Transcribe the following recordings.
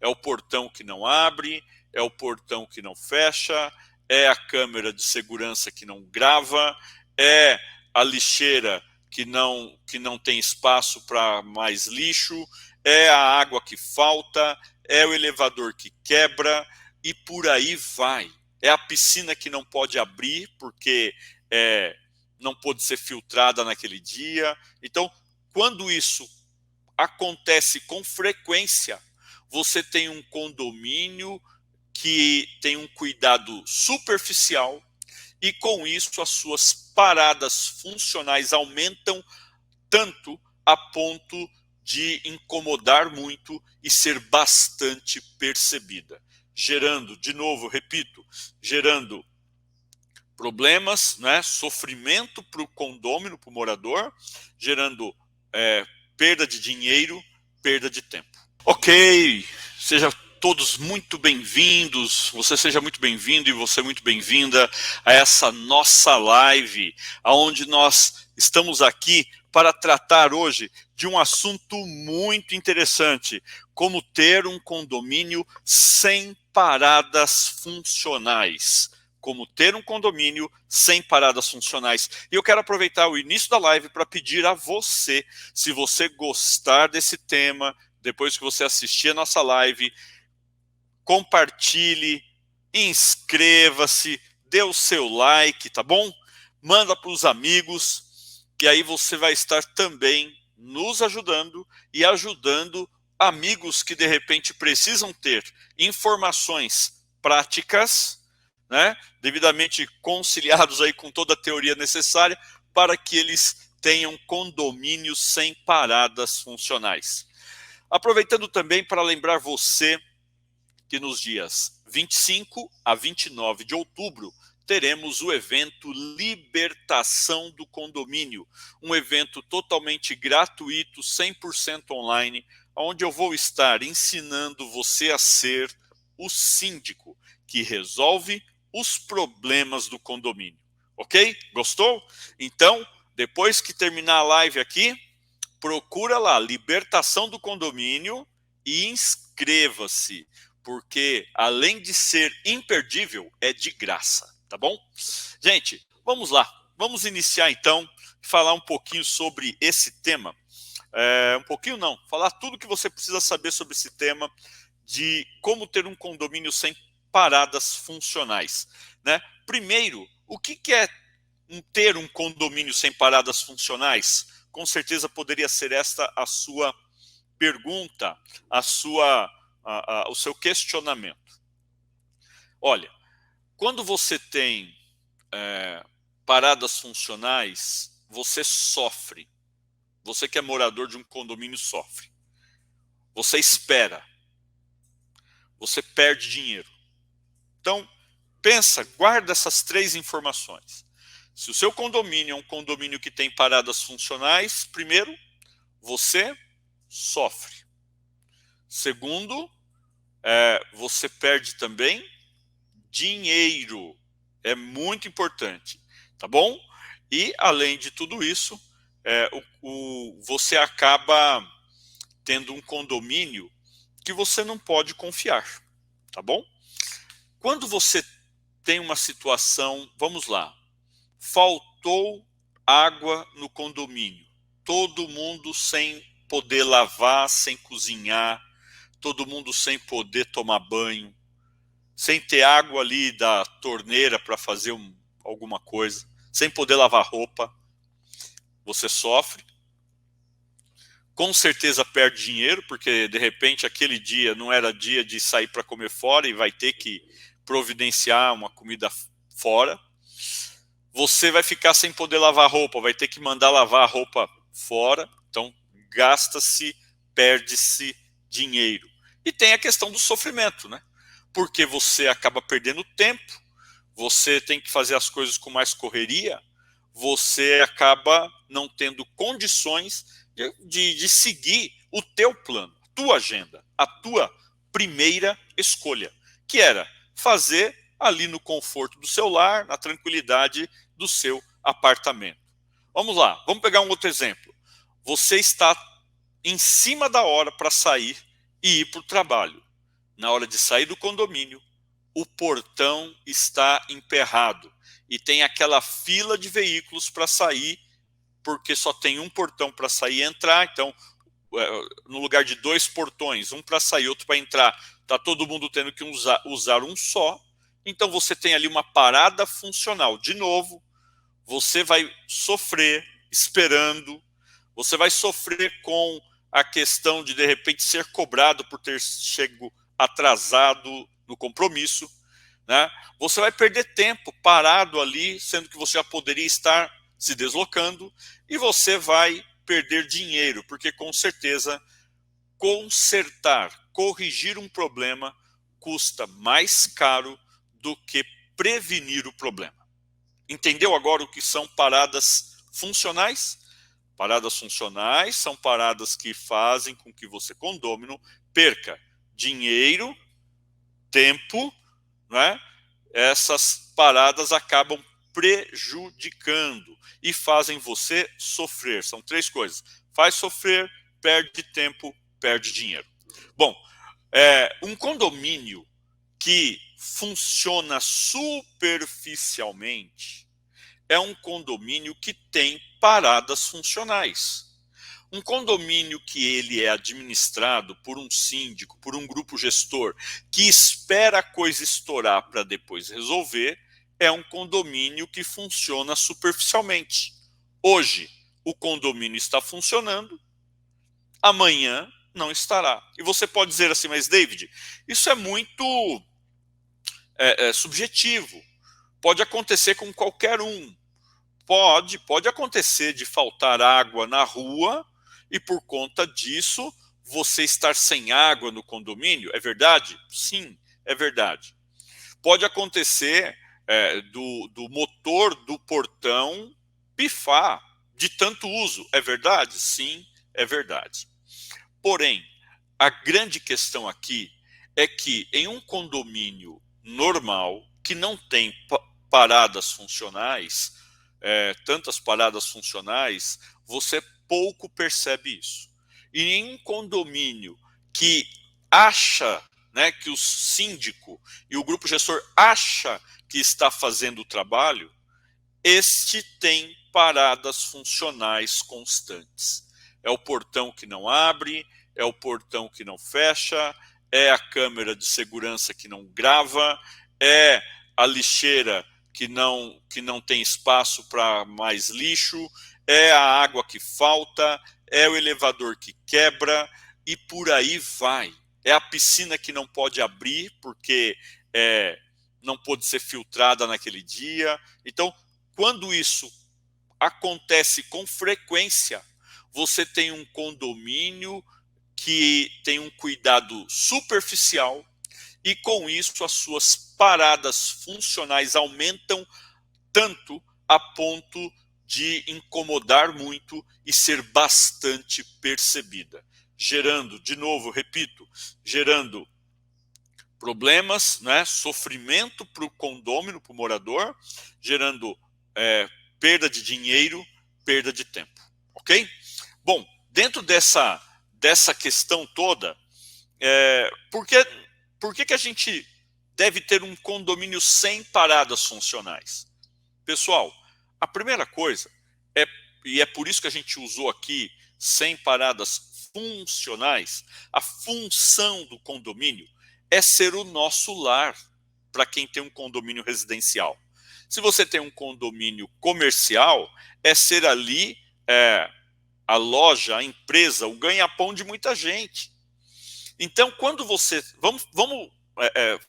é o portão que não abre, é o portão que não fecha, é a câmera de segurança que não grava, é a lixeira que não tem espaço para mais lixo, é a água que falta, é o elevador que quebra e por aí vai. É a piscina que não pode abrir porque não pôde ser filtrada naquele dia. Então, quando isso acontece com frequência, você tem um condomínio que tem um cuidado superficial e com isso as suas paradas funcionais aumentam tanto a ponto de incomodar muito e ser bastante percebida, gerando, de novo, repito, gerando problemas, né, sofrimento para o condômino, para o morador, gerando perda de dinheiro, perda de tempo. Ok, seja todos muito bem-vindos, você seja muito bem-vindo e você muito bem-vinda a essa nossa live, onde nós estamos aqui para tratar hoje de um assunto muito interessante, como ter um condomínio sem paradas funcionais. Como ter um condomínio sem paradas funcionais. E eu quero aproveitar o início da live para pedir a você, se você gostar desse tema, depois que você assistir a nossa live, compartilhe, inscreva-se, dê o seu like, tá bom? Manda para os amigos, que aí você vai estar também nos ajudando e ajudando amigos que de repente precisam ter informações práticas, né, devidamente conciliados aí com toda a teoria necessária para que eles tenham condomínios sem paradas funcionais. Aproveitando também para lembrar você que nos dias 25 a 29 de outubro teremos o evento Libertação do Condomínio, um evento totalmente gratuito, 100% online, onde eu vou estar ensinando você a ser o síndico que resolve os problemas do condomínio. Ok? Gostou? Então, depois que terminar a live aqui, procura lá, Libertação do Condomínio e inscreva-se, porque além de ser imperdível, é de graça, tá bom? Gente, vamos lá, vamos iniciar então, falar um pouquinho sobre esse tema. Um pouquinho não, falar tudo que você precisa saber sobre esse tema de como ter um condomínio sem paradas funcionais, né? Primeiro, o que é ter um condomínio sem paradas funcionais? Com certeza poderia ser esta a sua pergunta, o seu questionamento. Olha, quando você tem paradas funcionais, você sofre. Você que é morador de um condomínio sofre. Você espera. Você perde dinheiro. Então, pensa, guarda essas 3 informações. Se o seu condomínio é um condomínio que tem paradas funcionais, primeiro, você sofre. Segundo, você perde também dinheiro. É muito importante, tá bom? E, além de tudo isso, você acaba tendo um condomínio que você não pode confiar, tá bom? Quando você tem uma situação, vamos lá, faltou água no condomínio, todo mundo sem poder lavar, sem cozinhar, todo mundo sem poder tomar banho, sem ter água ali da torneira para fazer alguma coisa, sem poder lavar roupa, você sofre. Com certeza perde dinheiro, porque de repente aquele dia não era dia de sair para comer fora e vai ter que providenciar uma comida fora. Você vai ficar sem poder lavar roupa, vai ter que mandar lavar a roupa fora, então gasta-se, perde-se dinheiro. E tem a questão do sofrimento, né? Porque você acaba perdendo tempo, você tem que fazer as coisas com mais correria, você acaba não tendo condições de seguir o teu plano, a tua agenda, a tua primeira escolha, que era fazer ali no conforto do seu lar, na tranquilidade do seu apartamento. Vamos lá, vamos pegar um outro exemplo. Você está em cima da hora para sair e ir para o trabalho. na hora de sair do condomínio, o portão está emperrado e tem aquela fila de veículos para sair, porque só tem um portão para sair e entrar. Então, no lugar de 2 portões, um para sair, outro para entrar, está todo mundo tendo que usar um só. Então você tem ali uma parada funcional. De novo, você vai sofrer esperando, você vai sofrer com a questão de repente ser cobrado por ter chego atrasado no compromisso, né? Você vai perder tempo parado ali, sendo que você já poderia estar se deslocando, e você vai perder dinheiro, porque com certeza consertar, corrigir um problema custa mais caro do que prevenir o problema. Entendeu agora o que são paradas funcionais? Paradas funcionais são paradas que fazem com que você, condômino, perca dinheiro, tempo, né? Essas paradas acabam prejudicando e fazem você sofrer. São 3 coisas: faz sofrer, perde tempo, perde dinheiro. Bom, um condomínio que funciona superficialmente é um condomínio que tem paradas funcionais. Um condomínio que ele é administrado por um síndico, por um grupo gestor, que espera a coisa estourar para depois resolver, é um condomínio que funciona superficialmente. Hoje, o condomínio está funcionando, amanhã não estará. E você pode dizer assim, mas David, isso é muito subjetivo. Pode acontecer com qualquer um. Pode acontecer de faltar água na rua e por conta disso você estar sem água no condomínio. É verdade? Sim, é verdade. Pode acontecer do motor do portão pifar de tanto uso. É verdade? Sim, é verdade. Porém, a grande questão aqui é que em um condomínio normal, que não tem paradas funcionais, tantas paradas funcionais, você pouco percebe isso. E em um condomínio que acha, né, que o síndico e o grupo gestor acha que está fazendo o trabalho, este tem paradas funcionais constantes. É o portão que não abre, é o portão que não fecha, é a câmera de segurança que não grava, é a lixeira que não tem espaço para mais lixo, é a água que falta, é o elevador que quebra e por aí vai. É a piscina que não pode abrir porque não pôde ser filtrada naquele dia. Então, quando isso acontece com frequência, você tem um condomínio que tem um cuidado superficial e com isso as suas paradas funcionais aumentam tanto a ponto de incomodar muito e ser bastante percebida, gerando, de novo, repito, gerando problemas, né, sofrimento para o condômino, para o morador, gerando perda de dinheiro, perda de tempo, ok? Bom, dentro dessa questão toda, por que a gente deve ter um condomínio sem paradas funcionais? Pessoal, a primeira coisa, e é por isso que a gente usou aqui sem paradas funcionais, a função do condomínio é ser o nosso lar para quem tem um condomínio residencial. Se você tem um condomínio comercial, é ser ali a loja, a empresa, o ganha-pão de muita gente. Então, quando você... Vamos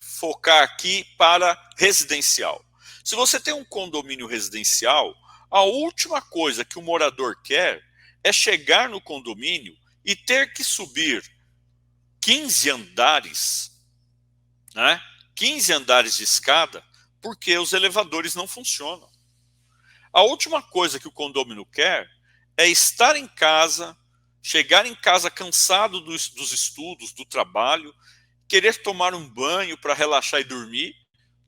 focar aqui para residencial. Se você tem um condomínio residencial, a última coisa que o morador quer é chegar no condomínio e ter que subir 15 andares, né? 15 andares de escada, porque os elevadores não funcionam. A última coisa que o condômino quer é estar em casa, chegar em casa cansado dos estudos, do trabalho, querer tomar um banho para relaxar e dormir,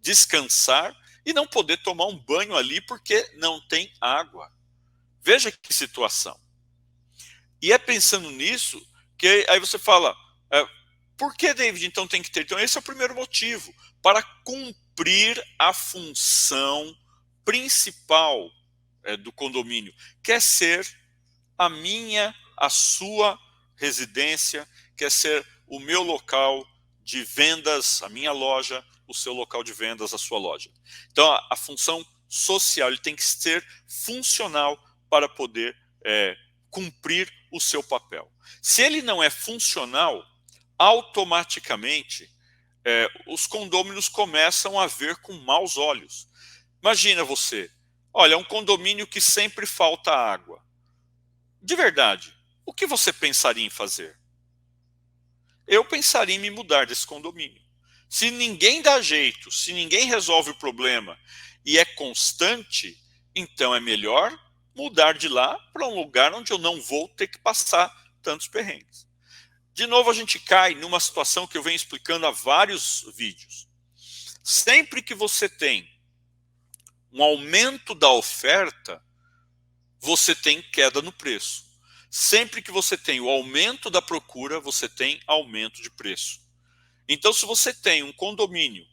descansar, e não poder tomar um banho ali porque não tem água. Veja que situação. E é pensando nisso que aí você fala, Por que, David, então tem que ter? Então esse é o primeiro motivo, para cumprir a função principal do condomínio, que é ser a sua residência, quer ser o meu local de vendas, a minha loja, o seu local de vendas, a sua loja. Então a função social, ele tem que ser funcional para poder cumprir o seu papel. Se ele não é funcional, automaticamente os condôminos começam a ver com maus olhos. Imagina você, olha, é um condomínio que sempre falta água. De verdade, o que você pensaria em fazer? Eu pensaria em me mudar desse condomínio. Se ninguém dá jeito, se ninguém resolve o problema e é constante, então é melhor mudar de lá para um lugar onde eu não vou ter que passar tantos perrengues. De novo, a gente cai numa situação que eu venho explicando há vários vídeos. Sempre que você tem um aumento da oferta, você tem queda no preço. Sempre que você tem o aumento da procura, você tem aumento de preço. Então, se você tem um condomínio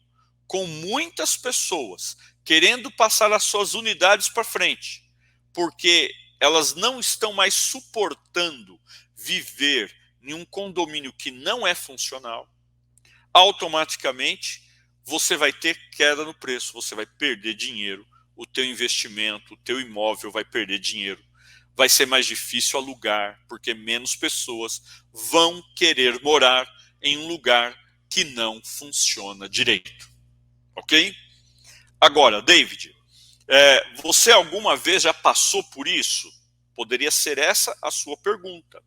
com muitas pessoas querendo passar as suas unidades para frente, porque elas não estão mais suportando viver em um condomínio que não é funcional, automaticamente você vai ter queda no preço, você vai perder dinheiro, o teu investimento, o teu imóvel vai perder dinheiro. Vai ser mais difícil alugar, porque menos pessoas vão querer morar em um lugar que não funciona direito. Ok? Agora, David, você alguma vez já passou por isso? Poderia ser essa a sua pergunta.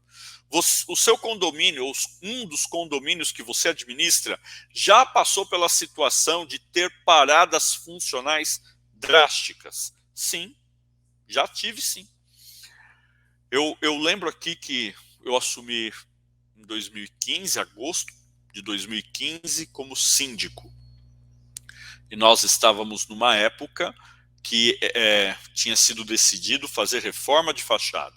O seu condomínio, ou um dos condomínios que você administra, já passou pela situação de ter paradas funcionais drásticas? Sim, já tive sim. Eu lembro aqui que eu assumi em 2015, agosto de 2015, como síndico. E nós estávamos numa época que tinha sido decidido fazer reforma de fachada.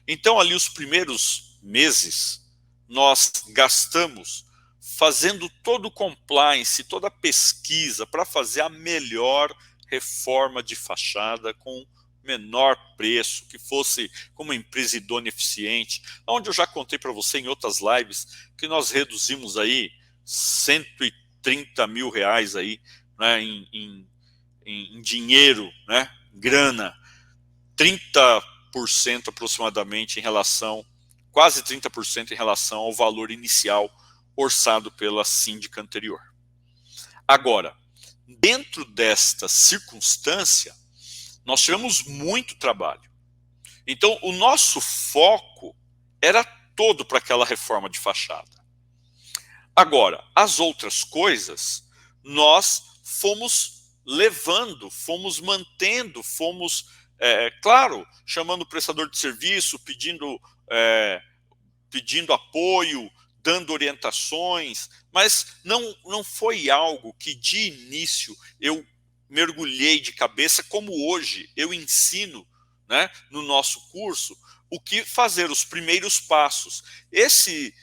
Então, ali os primeiros meses, nós gastamos fazendo todo o compliance, toda a pesquisa para fazer a melhor reforma de fachada com menor preço, que fosse com uma empresa idônea, eficiente, onde eu já contei para você em outras lives que nós reduzimos aí 130 mil reais aí, né, em dinheiro, né, grana, 30% aproximadamente em relação, quase 30% em relação ao valor inicial orçado pela síndica anterior. Agora, dentro desta circunstância, nós tivemos muito trabalho. Então, o nosso foco era todo para aquela reforma de fachada. Agora, as outras coisas, nós fomos levando, fomos mantendo, fomos, claro, chamando o prestador de serviço, pedindo apoio, dando orientações, mas não foi algo que de início eu mergulhei de cabeça, como hoje eu ensino, né, no nosso curso, o que fazer, os primeiros passos. Esse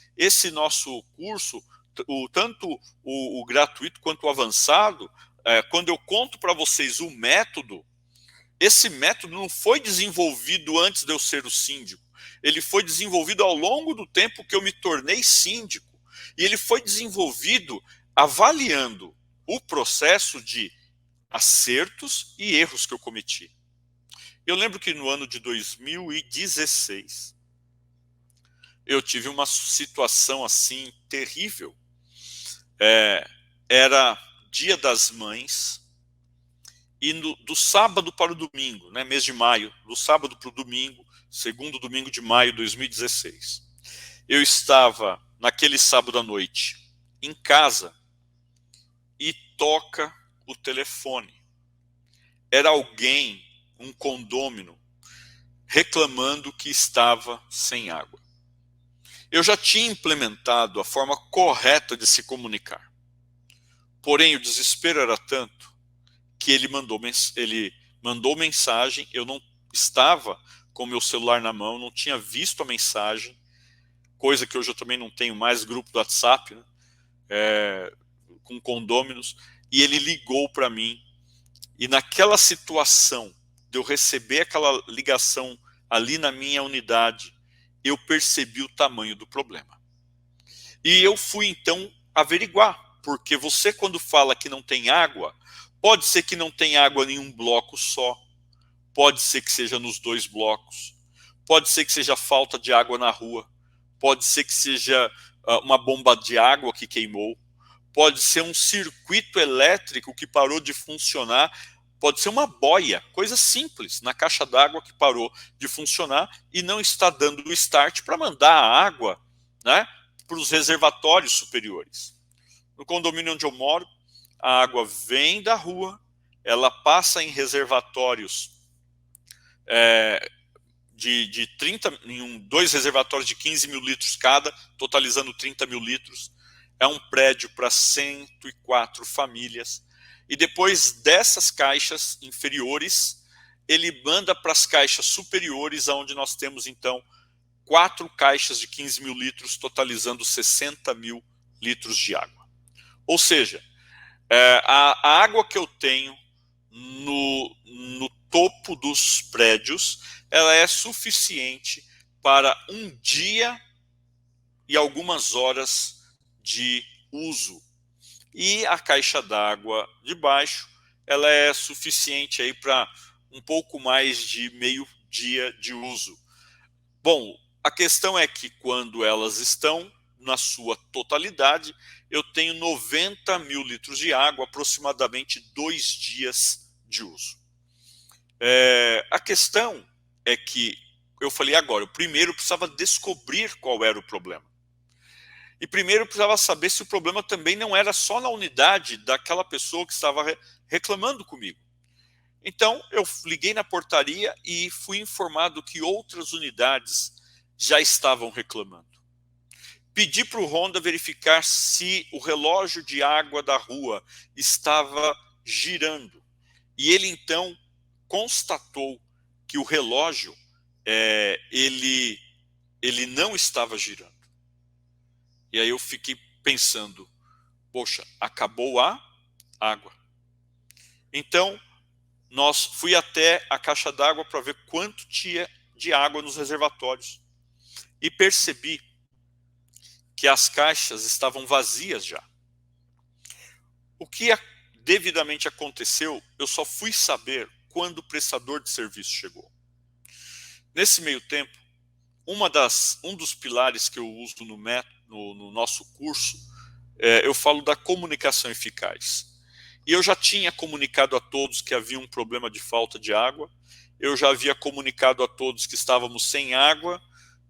nosso curso, tanto o gratuito quanto o avançado, quando eu conto para vocês o método, esse método não foi desenvolvido antes de eu ser o síndico. Ele foi desenvolvido ao longo do tempo que eu me tornei síndico. E ele foi desenvolvido avaliando o processo de acertos e erros que eu cometi. Eu lembro que no ano de 2016, eu tive uma situação assim terrível. Era Dia das Mães, e do sábado para o domingo, né, mês de maio, do sábado para o domingo, segundo domingo de maio de 2016. Eu estava, naquele sábado à noite, em casa, e toca o telefone. Era alguém, um condômino, reclamando que estava sem água. Eu já tinha implementado a forma correta de se comunicar. Porém, o desespero era tanto que ele mandou mensagem, eu não estava com meu celular na mão, não tinha visto a mensagem. coisa que hoje eu também não tenho mais, grupo do WhatsApp, né? Com condôminos, e ele ligou para mim, e naquela situação de eu receber aquela ligação ali na minha unidade, eu percebi o tamanho do problema. E eu fui então averiguar, porque você quando fala que não tem água, pode ser que não tenha água em um bloco só, pode ser que seja nos 2 blocos, pode ser que seja falta de água na rua, pode ser que seja uma bomba de água que queimou, pode ser um circuito elétrico que parou de funcionar, pode ser uma boia, coisa simples, na caixa d'água que parou de funcionar e não está dando o start para mandar a água, né, para os reservatórios superiores. No condomínio onde eu moro, a água vem da rua, ela passa em reservatórios de 30, em 2 reservatórios de 15 mil litros cada, totalizando 30 mil litros. É um prédio para 104 famílias. E depois dessas caixas inferiores, ele manda para as caixas superiores, onde nós temos então 4 caixas de 15 mil litros, totalizando 60 mil litros de água. Ou seja, a água que eu tenho no topo dos prédios, ela é suficiente para um dia e algumas horas de uso. E a caixa d'água de baixo, ela é suficiente aí para um pouco mais de meio dia de uso. Bom, a questão é que quando elas estão na sua totalidade, eu tenho 90 mil litros de água, aproximadamente 2 dias de uso. A questão é que eu falei agora, eu primeiro precisava descobrir qual era o problema. E primeiro eu precisava saber se o problema também não era só na unidade daquela pessoa que estava reclamando comigo. Então eu liguei na portaria e fui informado que outras unidades já estavam reclamando. Pedi para o Honda verificar se o relógio de água da rua estava girando. E ele então constatou que o relógio ele não estava girando. E aí eu fiquei pensando, poxa, acabou a água. Então, fui até a caixa d'água para ver quanto tinha de água nos reservatórios. E percebi que as caixas estavam vazias já. O que devidamente aconteceu, eu só fui saber quando o prestador de serviço chegou. Nesse meio tempo, um dos pilares que eu uso no nosso curso, eu falo da comunicação eficaz. E eu já tinha comunicado a todos que havia um problema de falta de água, eu já havia comunicado a todos que estávamos sem água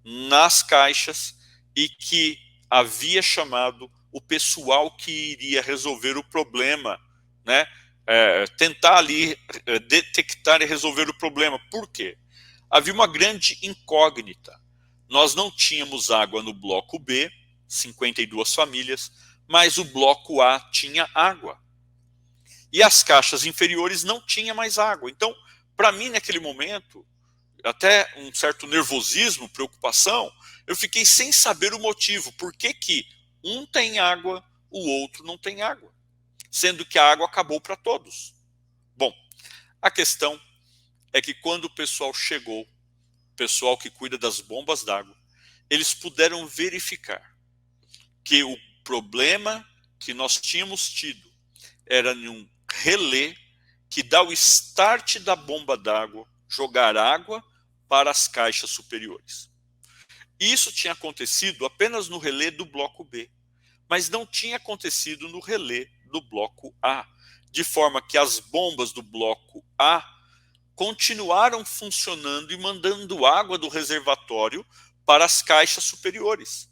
nas caixas e que havia chamado o pessoal que iria resolver o problema, né? Tentar ali detectar e resolver o problema. Por quê? Havia uma grande incógnita. Nós não tínhamos água no bloco B, 52 famílias, mas o bloco A tinha água. E as caixas inferiores não tinham mais água. Então, para mim, naquele momento, até um certo nervosismo, preocupação, eu fiquei sem saber o motivo. Por que que um tem água, o outro não tem água? Sendo que a água acabou para todos. Bom, a questão é que quando o pessoal chegou, o pessoal que cuida das bombas d'água, eles puderam verificar que o problema que nós tínhamos tido era em um relé que dá o start da bomba d'água, jogar água para as caixas superiores. Isso tinha acontecido apenas no relé do bloco B, mas não tinha acontecido no relé do bloco A, de forma que as bombas do bloco A continuaram funcionando e mandando água do reservatório para as caixas superiores.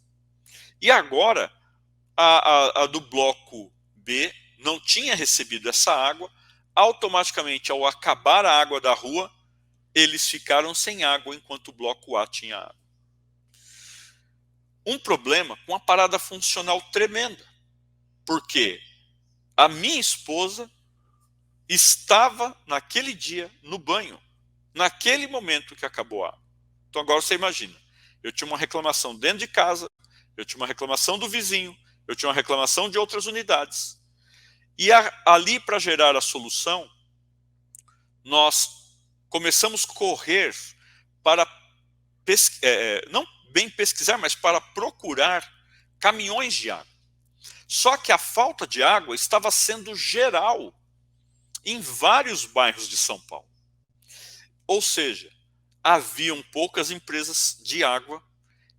E agora, a do bloco B não tinha recebido essa água, automaticamente, ao acabar a água da rua, eles ficaram sem água, enquanto o bloco A tinha água. Um problema com uma parada funcional tremenda, porque a minha esposa estava, naquele dia, no banho, naquele momento que acabou a água. Então agora você imagina, eu tinha uma reclamação dentro de casa, eu tinha uma reclamação do vizinho, eu tinha uma reclamação de outras unidades. E ali, para gerar a solução, nós começamos a correr para, não bem pesquisar, mas para procurar caminhões de água. Só que a falta de água estava sendo geral em vários bairros de São Paulo. Ou seja, haviam poucas empresas de água,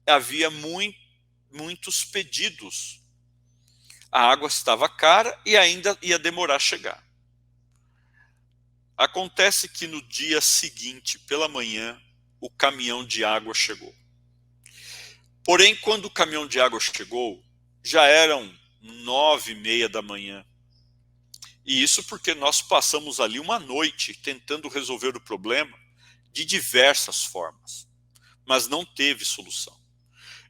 havia muitos pedidos. A água estava cara e ainda ia demorar a chegar. Acontece que no dia seguinte, pela manhã, o caminhão de água chegou. Porém, quando o caminhão de água chegou, já eram 9h30 da manhã. E isso porque nós passamos ali uma noite tentando resolver o problema de diversas formas, mas não teve solução.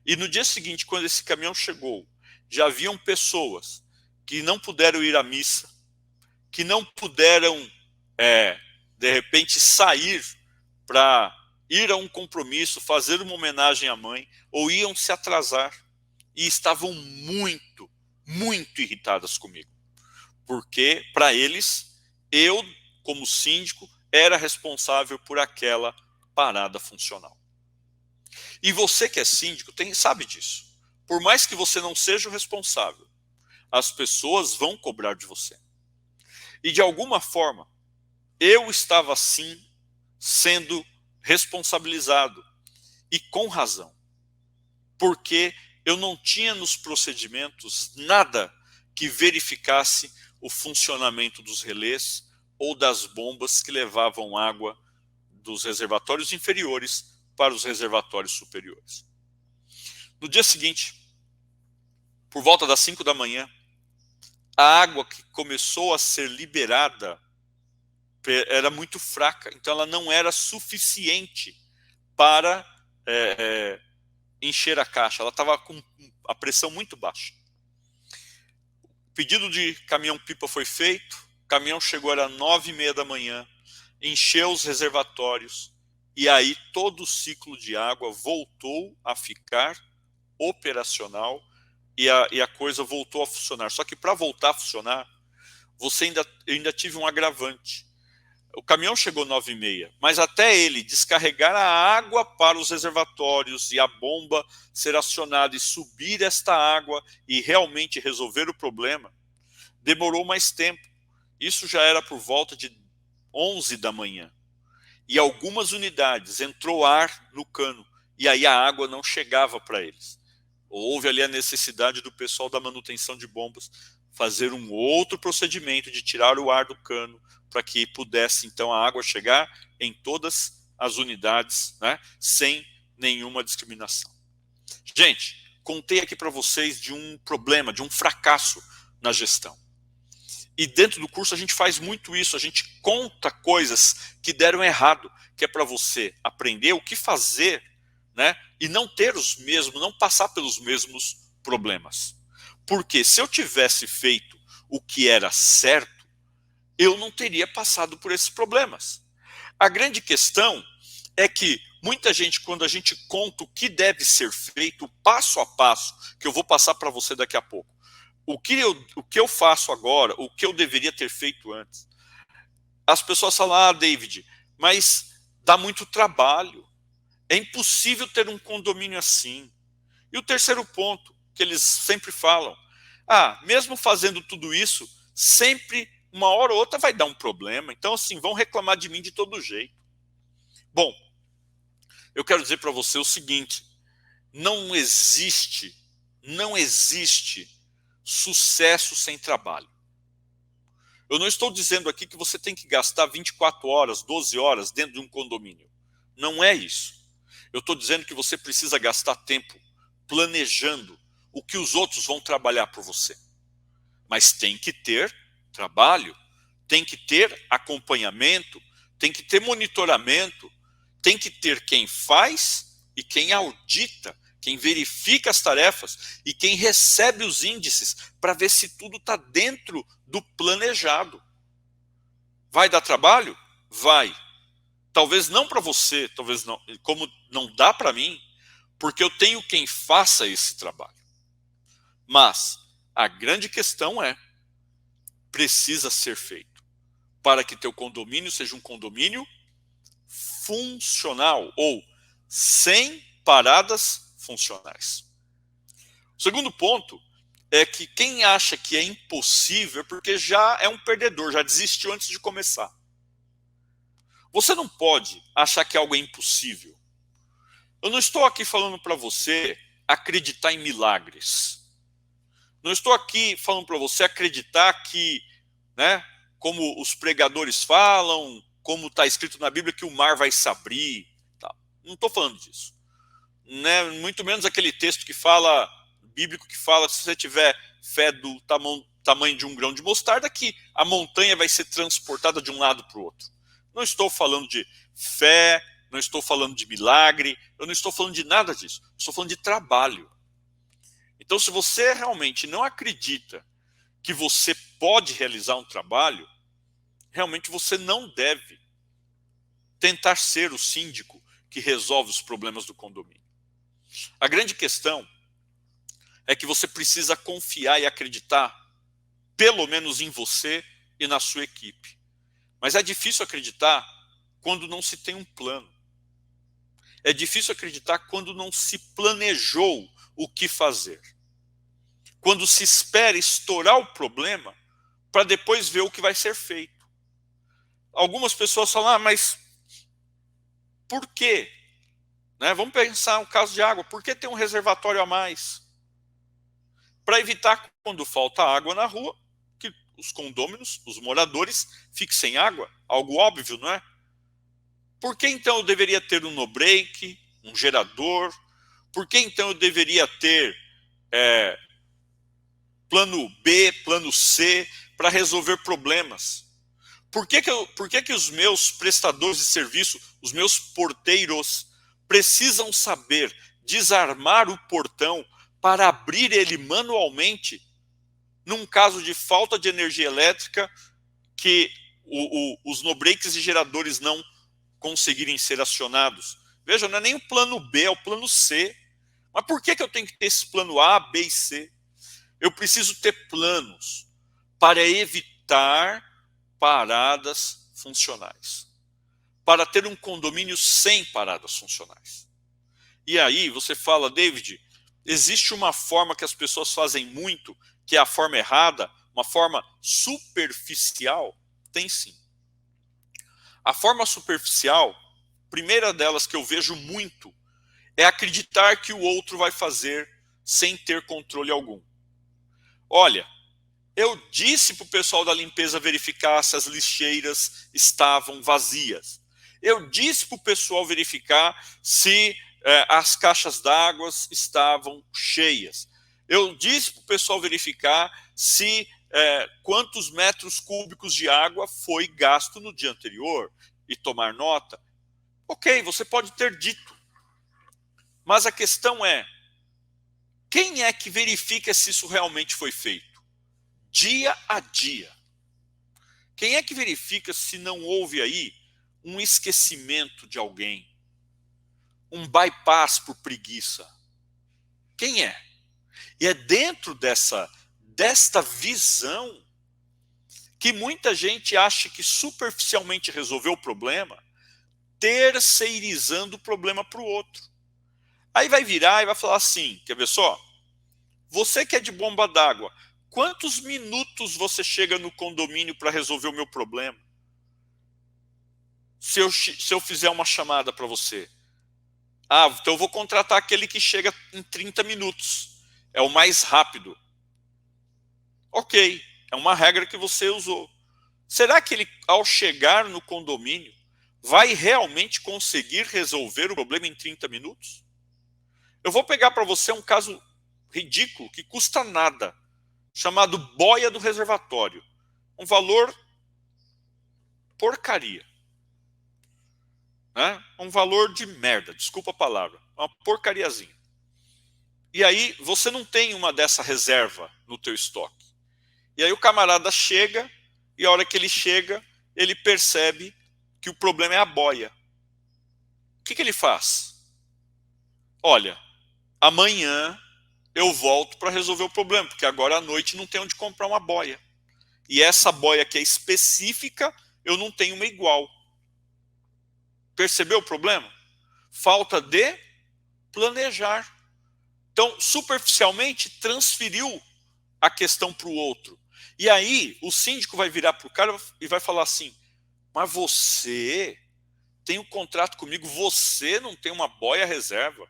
E no dia seguinte, quando esse caminhão chegou, já haviam pessoas que não puderam ir à missa, que não puderam, de repente, sair para ir a um compromisso, fazer uma homenagem à mãe, ou iam se atrasar, e estavam muito, muito irritadas comigo. Porque, para eles, eu, como síndico, era responsável por aquela parada funcional. E você que é síndico sabe disso. Por mais que você não seja o responsável, as pessoas vão cobrar de você. E de alguma forma, eu estava sim sendo responsabilizado. E com razão. Porque eu não tinha nos procedimentos nada que verificasse o funcionamento dos relés ou das bombas que levavam água dos reservatórios inferiores para os reservatórios superiores. No dia seguinte, por volta das 5 da manhã, a água que começou a ser liberada era muito fraca, então ela não era suficiente para encher a caixa, ela estava com a pressão muito baixa. O pedido de caminhão-pipa foi feito, o caminhão chegou, era 9h30 da manhã, encheu os reservatórios, e aí todo o ciclo de água voltou a ficar operacional e a coisa voltou a funcionar. Só que para voltar a funcionar, eu ainda tive um agravante. O caminhão chegou 9h30, mas até ele descarregar a água para os reservatórios e a bomba ser acionada e subir esta água e realmente resolver o problema, demorou mais tempo. Isso já era por volta de 11 da manhã. E algumas unidades entrou ar no cano e aí a água não chegava para eles. Houve ali a necessidade do pessoal da manutenção de bombas fazer um outro procedimento de tirar o ar do cano para que pudesse então a água chegar em todas as unidades, né, sem nenhuma discriminação. Gente, contei aqui para vocês de um problema, de um fracasso na gestão. E dentro do curso a gente faz muito isso, a gente conta coisas que deram errado, que é para você aprender o que fazer, né, e não ter os mesmos, não passar pelos mesmos problemas. Porque se eu tivesse feito o que era certo, eu não teria passado por esses problemas. A grande questão é que muita gente, quando a gente conta o que deve ser feito, passo a passo, que eu vou passar para você daqui a pouco, o que eu faço agora, o que eu deveria ter feito antes, as pessoas falam, David, mas dá muito trabalho, é impossível ter um condomínio assim. E o terceiro ponto, que eles sempre falam, mesmo fazendo tudo isso, sempre, uma hora ou outra vai dar um problema, então assim, vão reclamar de mim de todo jeito. Bom, eu quero dizer para você o seguinte, não existe sucesso sem trabalho. Eu não estou dizendo aqui que você tem que gastar 24 horas, 12 horas dentro de um condomínio. Não é isso. Eu estou dizendo que você precisa gastar tempo planejando o que os outros vão trabalhar por você. Mas tem que ter trabalho, tem que ter acompanhamento, tem que ter monitoramento, tem que ter quem faz e quem audita, quem verifica as tarefas e quem recebe os índices para ver se tudo está dentro do planejado. Vai dar trabalho? Vai. Talvez não para você, talvez não, como não dá para mim, porque eu tenho quem faça esse trabalho. Mas a grande questão é, precisa ser feito para que teu condomínio seja um condomínio funcional ou sem paradas funcionais. O segundo ponto é que quem acha que é impossível é porque já é um perdedor, já desistiu antes de começar. Você não pode achar que algo é impossível. Eu não estou aqui falando para você acreditar em milagres. Não estou aqui falando para você acreditar que, né, como os pregadores falam, como está escrito na Bíblia, que o mar vai se abrir. Tá. Não estou falando disso. Né, muito menos aquele texto que fala, bíblico, que fala que se você tiver fé do tamanho de um grão de mostarda, que a montanha vai ser transportada de um lado para o outro. Não estou falando de fé, não estou falando de milagre, eu não estou falando de nada disso. Estou falando de trabalho. Então, se você realmente não acredita que você pode realizar um trabalho, realmente você não deve tentar ser o síndico que resolve os problemas do condomínio. A grande questão é que você precisa confiar e acreditar, pelo menos em você e na sua equipe. Mas é difícil acreditar quando não se tem um plano. É difícil acreditar quando não se planejou o que fazer. Quando se espera estourar o problema para depois ver o que vai ser feito. Algumas pessoas falam, mas por quê? Né? Vamos pensar um caso de água. Por que tem um reservatório a mais? Para evitar, quando falta água na rua, que os condôminos, os moradores, fiquem sem água. Algo óbvio, não é? Por que então eu deveria ter um no-break, um gerador? Por que então eu deveria ter plano B, plano C, para resolver problemas? Por que os meus prestadores de serviço, os meus porteiros, precisam saber desarmar o portão para abrir ele manualmente, num caso de falta de energia elétrica, que os no-breaks e geradores não conseguirem ser acionados? Veja, não é nem o plano B, é o plano C. Mas por que eu tenho que ter esse plano A, B e C? Eu preciso ter planos para evitar paradas funcionais, para ter um condomínio sem paradas funcionais. E aí você fala, David, existe uma forma que as pessoas fazem muito, que é a forma errada, uma forma superficial? Tem sim. A forma superficial, primeira delas que eu vejo muito, é acreditar que o outro vai fazer sem ter controle algum. Olha, eu disse para o pessoal da limpeza verificar se as lixeiras estavam vazias. Eu disse para o pessoal verificar se as caixas d'água estavam cheias. Eu disse para o pessoal verificar se quantos metros cúbicos de água foi gasto no dia anterior e tomar nota. Ok, você pode ter dito. Mas a questão é, quem é que verifica se isso realmente foi feito? Dia a dia. Quem é que verifica se não houve aí um esquecimento de alguém? Um bypass por preguiça? Quem é? E é dentro desta visão que muita gente acha que superficialmente resolveu o problema, terceirizando o problema para o outro. Aí vai virar e vai falar assim, quer ver só? Você que é de bomba d'água, quantos minutos você chega no condomínio para resolver o meu problema? Se eu fizer uma chamada para você. Ah, então eu vou contratar aquele que chega em 30 minutos. É o mais rápido. Ok, é uma regra que você usou. Será que ele, ao chegar no condomínio, vai realmente conseguir resolver o problema em 30 minutos? Eu vou pegar para você um caso ridículo, que custa nada, chamado boia do reservatório. Um valor porcaria. Né? Um valor de merda, desculpa a palavra. Uma porcariazinha. E aí você não tem uma dessa reserva no teu estoque. E aí o camarada chega, e a hora que ele chega, ele percebe que o problema é a boia. O que ele faz? Olha, amanhã eu volto para resolver o problema, porque agora à noite não tem onde comprar uma boia. E essa boia que é específica, eu não tenho uma igual. Percebeu o problema? Falta de planejar. Então, superficialmente, transferiu a questão para o outro. E aí, o síndico vai virar para o cara e vai falar assim, mas você tem um contrato comigo, você não tem uma boia reserva.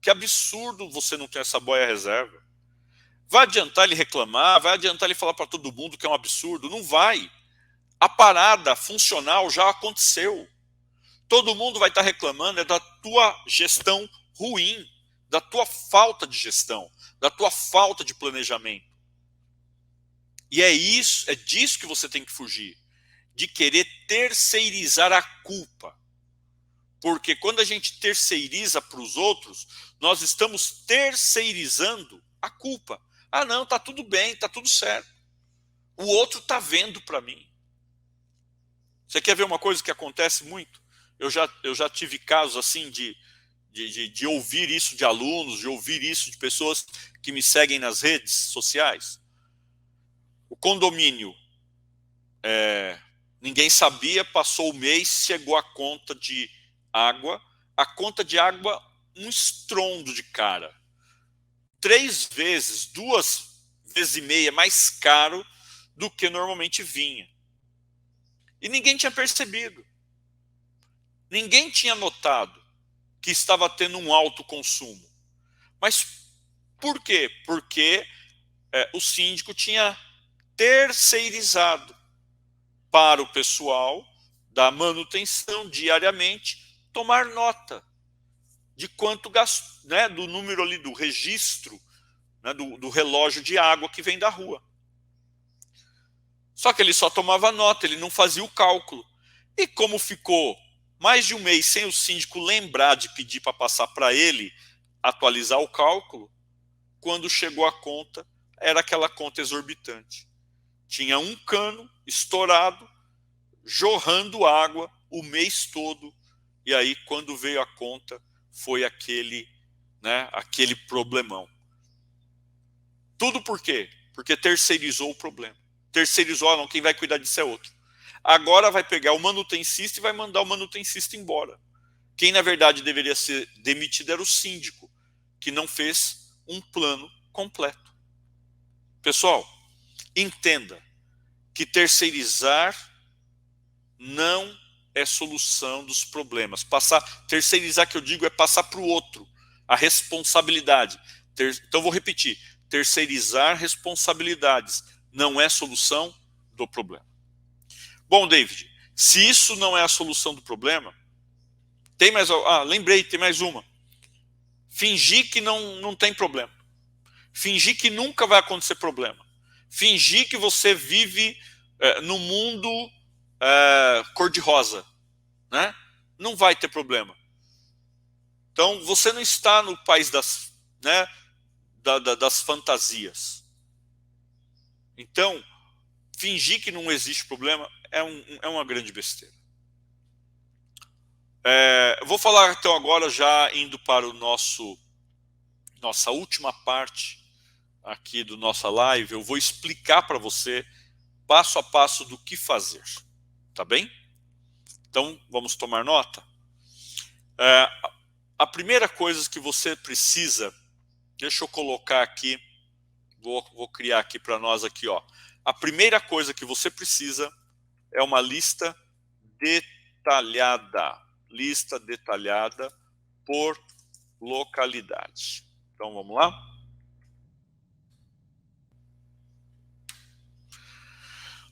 Que absurdo você não ter essa boia reserva. Vai adiantar ele reclamar? Vai adiantar ele falar para todo mundo que é um absurdo? Não vai. A parada funcional já aconteceu. Todo mundo vai estar reclamando da tua gestão ruim, da tua falta de gestão, da tua falta de planejamento. E é disso que você tem que fugir, de querer terceirizar a culpa. Porque quando a gente terceiriza para os outros, nós estamos terceirizando a culpa. Ah, não, tá tudo bem, tá tudo certo. O outro tá vendo para mim. Você quer ver uma coisa que acontece muito? Eu já tive casos assim de ouvir isso de alunos, de ouvir isso de pessoas que me seguem nas redes sociais. O condomínio, ninguém sabia, passou o mês, chegou a conta de água. A conta de água, um estrondo de cara. 3 vezes, 2,5 vezes mais caro do que normalmente vinha. E ninguém tinha percebido. Ninguém tinha notado que estava tendo um alto consumo. Mas por quê? Porque o síndico tinha terceirizado para o pessoal da manutenção diariamente tomar nota de quanto gastou, né, do número ali do registro, né, do relógio de água que vem da rua. Só que ele só tomava nota, ele não fazia o cálculo. E como ficou mais de um mês sem o síndico lembrar de pedir para passar para ele atualizar o cálculo, quando chegou a conta, era aquela conta exorbitante. Tinha um cano estourado, jorrando água o mês todo, e aí quando veio a conta, foi aquele problemão. Tudo por quê? Porque terceirizou o problema. Terceirizou, não, quem vai cuidar disso é outro. Agora vai pegar o manutencista e vai mandar o manutencista embora. Quem, na verdade, deveria ser demitido era o síndico, que não fez um plano completo. Pessoal, entenda que terceirizar não é solução dos problemas. Terceirizar, que eu digo, é passar para o outro a responsabilidade. Então, vou repetir. Terceirizar responsabilidades não é solução do problema. Bom, David, se isso não é a solução do problema, tem mais... lembrei, tem mais uma. Fingir que não tem problema. Fingir que nunca vai acontecer problema. Fingir que você vive no mundo cor-de-rosa, né? Não vai ter problema. Então, você não está no país das fantasias. Então, fingir que não existe problema é uma grande besteira. Eu vou falar então agora, já indo para nossa última parte aqui do nossa live. Eu vou explicar para você passo a passo do que fazer, tá bem? Então, vamos tomar nota? A primeira coisa que você precisa, deixa eu colocar aqui, vou criar aqui para nós aqui, ó. A primeira coisa que você precisa é uma lista detalhada por localidade. Então, vamos lá?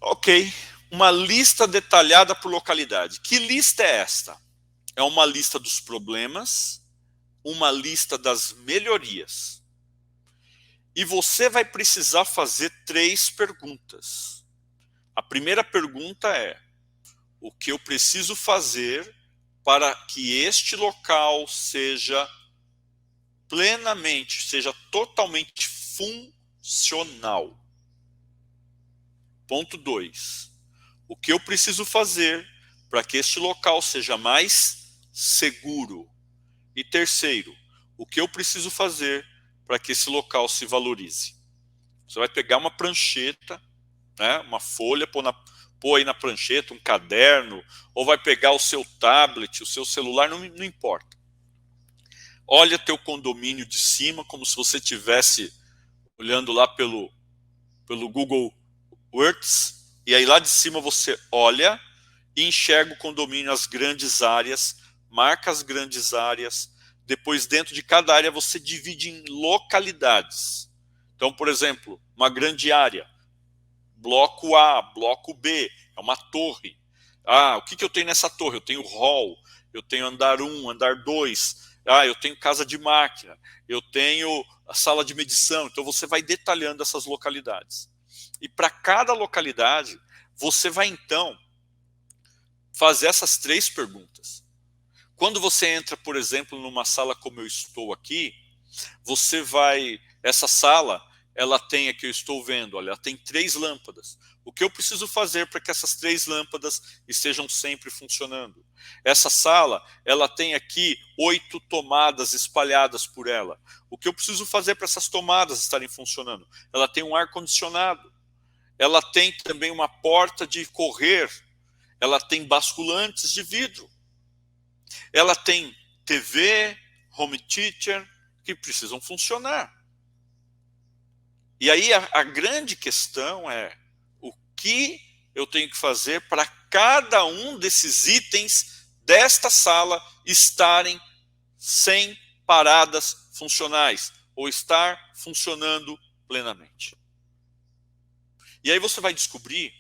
Ok, uma lista detalhada por localidade. Que lista é esta? É uma lista dos problemas, uma lista das melhorias. E você vai precisar fazer 3 perguntas. A primeira pergunta é: o que eu preciso fazer para que este local seja totalmente funcional? Ponto 2. O que eu preciso fazer para que este local seja mais seguro? E terceiro, o que eu preciso fazer para que esse local se valorize. Você vai pegar uma prancheta, né, uma folha, pôr aí na prancheta, um caderno, ou vai pegar o seu tablet, o seu celular, não importa. Olha teu condomínio de cima, como se você estivesse olhando lá pelo Google Earth, e aí lá de cima você olha e enxerga o condomínio, as grandes áreas, marca as grandes áreas, depois dentro de cada área você divide em localidades. Então, por exemplo, uma grande área, bloco A, bloco B, é uma torre. Ah, o que eu tenho nessa torre? Eu tenho hall, eu tenho andar 1, andar 2, eu tenho casa de máquina, eu tenho a sala de medição. Então você vai detalhando essas localidades. E para cada localidade, você vai então fazer essas 3 perguntas. Quando você entra, por exemplo, numa sala como eu estou aqui, essa sala, ela tem, aqui eu estou vendo, olha, ela tem 3 lâmpadas. O que eu preciso fazer para que essas 3 lâmpadas estejam sempre funcionando? Essa sala, ela tem aqui 8 tomadas espalhadas por ela. O que eu preciso fazer para essas tomadas estarem funcionando? Ela tem um ar-condicionado. Ela tem também uma porta de correr. Ela tem basculantes de vidro. Ela tem TV, home theater, que precisam funcionar. E aí a grande questão é o que eu tenho que fazer para cada um desses itens desta sala estarem sem paradas funcionais ou estar funcionando plenamente. E aí você vai descobrir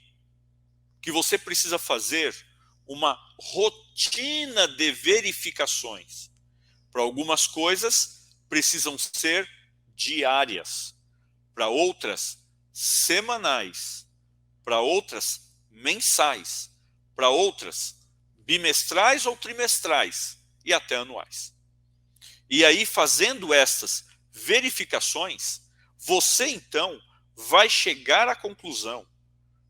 que você precisa fazer uma rotina de verificações. Para algumas coisas precisam ser diárias, para outras semanais, para outras mensais, para outras bimestrais ou trimestrais e até anuais. E aí, fazendo essas verificações, você então vai chegar à conclusão,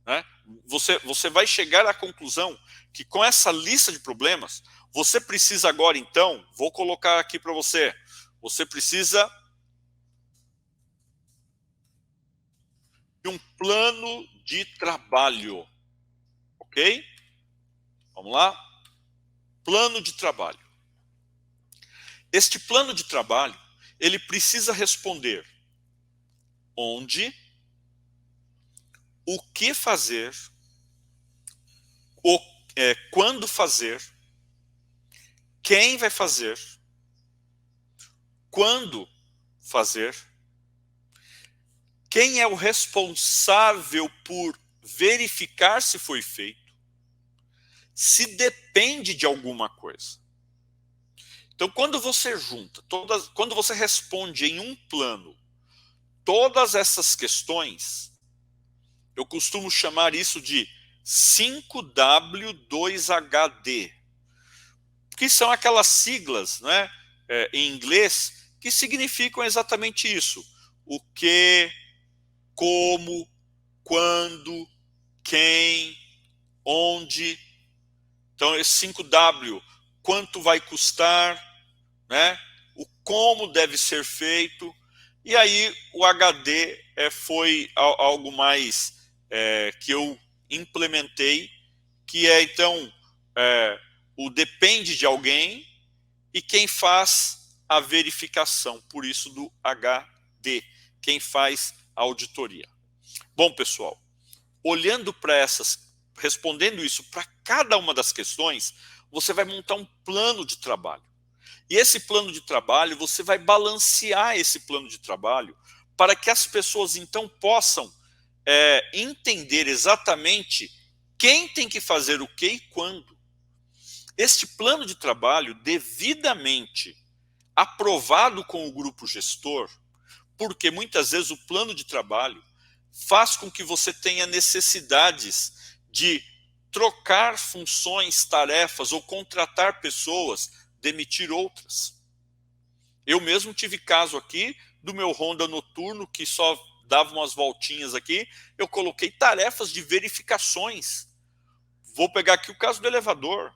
né? Você vai chegar à conclusão que com essa lista de problemas, você precisa agora então, vou colocar aqui para você, você precisa de um plano de trabalho, ok? Vamos lá? Plano de trabalho. Este plano de trabalho, ele precisa responder onde, o que fazer, quando fazer, quem vai fazer, quando fazer, quem é o responsável por verificar se foi feito, se depende de alguma coisa. Então, quando você junta, quando você responde em um plano todas essas questões, eu costumo chamar isso de 5W2HD, que são aquelas siglas, né, em inglês, que significam exatamente isso. O que, como, quando, quem, onde. Então, esse 5W, quanto vai custar, né? O como deve ser feito. E aí o HD foi algo mais que eu implementei, que é então o depende de alguém e quem faz a verificação, por isso do HD, quem faz a auditoria. Bom, pessoal, olhando para respondendo isso para cada uma das questões, você vai montar um plano de trabalho. E esse plano de trabalho, você vai balancear esse plano de trabalho para que as pessoas então possam entender exatamente quem tem que fazer o que e quando. Este plano de trabalho devidamente aprovado com o grupo gestor, porque muitas vezes o plano de trabalho faz com que você tenha necessidades de trocar funções, tarefas ou contratar pessoas, demitir outras. Eu mesmo tive caso aqui do meu Honda noturno que só dava umas voltinhas aqui, eu coloquei tarefas de verificações. Vou pegar aqui o caso do elevador.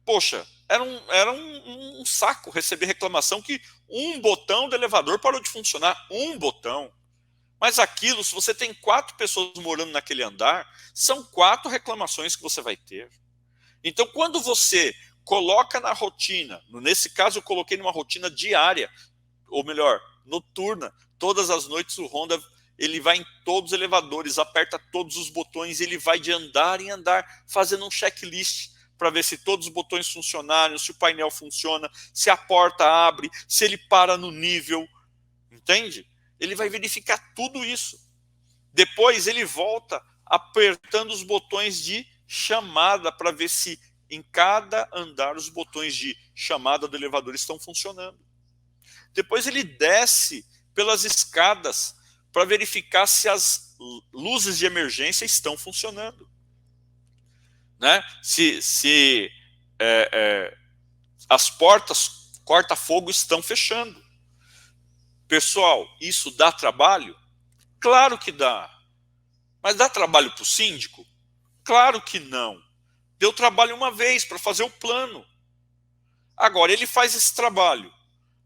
Poxa, era um saco receber reclamação que um botão do elevador parou de funcionar, um botão. Mas aquilo, se você tem 4 pessoas morando naquele andar, são 4 reclamações que você vai ter. Então, quando você coloca na rotina, nesse caso eu coloquei numa rotina diária, ou melhor, noturna, todas as noites o Honda ele vai em todos os elevadores, aperta todos os botões, ele vai de andar em andar, fazendo um checklist para ver se todos os botões funcionaram, se o painel funciona, se a porta abre, se ele para no nível, entende? Ele vai verificar tudo isso. Depois ele volta apertando os botões de chamada para ver se em cada andar os botões de chamada do elevador estão funcionando. Depois ele desce pelas escadas para verificar se as luzes de emergência estão funcionando, né? Se as portas corta-fogo estão fechando. Pessoal, isso dá trabalho? Claro que dá. Mas dá trabalho para o síndico? Claro que não. Deu trabalho uma vez para fazer o plano. Agora, ele faz esse trabalho.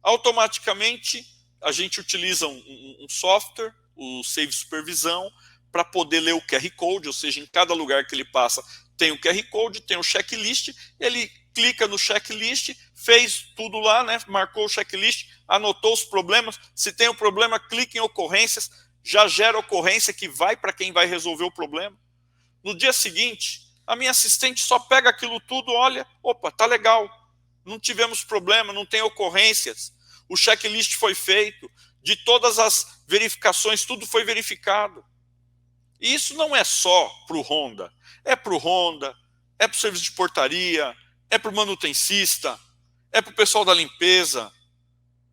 Automaticamente, a gente utiliza um software, o Save Supervisão, para poder ler o QR Code, ou seja, em cada lugar que ele passa tem o QR Code, tem o checklist, ele clica no checklist, fez tudo lá, né? Marcou o checklist, anotou os problemas, se tem um problema, clica em ocorrências, já gera ocorrência que vai para quem vai resolver o problema. No dia seguinte, a minha assistente só pega aquilo tudo, olha, opa, tá legal, não tivemos problema, não tem ocorrências, o checklist foi feito, de todas as verificações, tudo foi verificado. E isso não é só para o Honda, é para o Honda, é para o serviço de portaria, é para o manutencista, é para o pessoal da limpeza.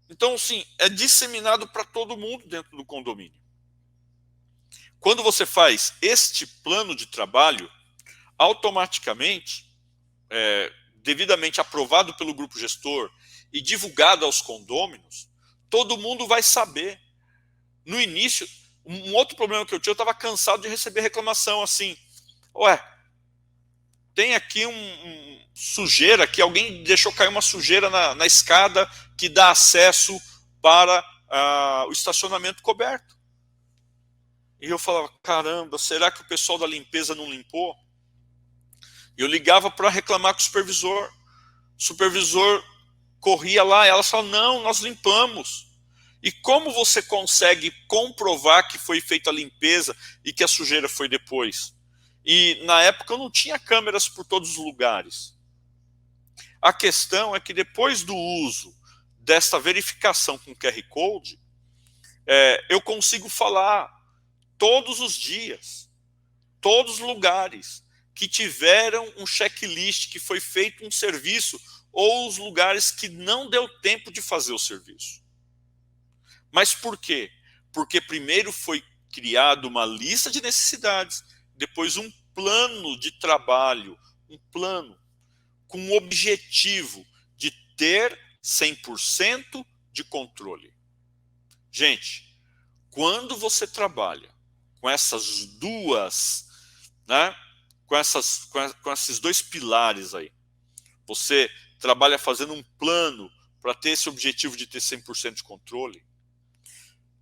Então, sim, é disseminado para todo mundo dentro do condomínio. Quando você faz este plano de trabalho, automaticamente, devidamente aprovado pelo grupo gestor e divulgado aos condôminos, todo mundo vai saber. No início, um outro problema que eu tinha, eu estava cansado de receber reclamação assim, ué, tem aqui sujeira, que alguém deixou cair uma sujeira na escada que dá acesso para o estacionamento coberto. E eu falava, caramba, será que o pessoal da limpeza não limpou? Eu ligava para reclamar com o supervisor corria lá, e ela falava, não, nós limpamos. E como você consegue comprovar que foi feita a limpeza e que a sujeira foi depois? E na época eu não tinha câmeras por todos os lugares. A questão é que depois do uso desta verificação com QR Code, eu consigo falar todos os dias, todos os lugares que tiveram um checklist, que foi feito um serviço, ou os lugares que não deu tempo de fazer o serviço. Mas por quê? Porque primeiro foi criado uma lista de necessidades, depois um plano de trabalho, um plano com o objetivo de ter 100% de controle. Gente, quando você trabalha com essas duas, né, com esses dois pilares aí, você trabalha fazendo um plano para ter esse objetivo de ter 100% de controle,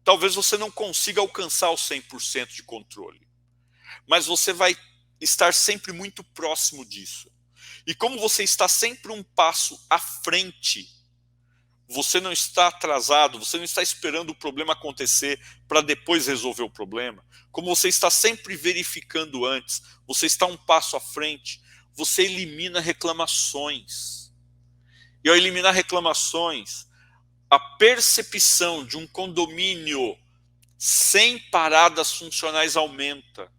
talvez você não consiga alcançar o 100% de controle, mas você vai estar sempre muito próximo disso. E como você está sempre um passo à frente, você não está atrasado, você não está esperando o problema acontecer para depois resolver o problema. Como você está sempre verificando antes, você está um passo à frente, você elimina reclamações. E ao eliminar reclamações, a percepção de um condomínio sem paradas funcionais aumenta.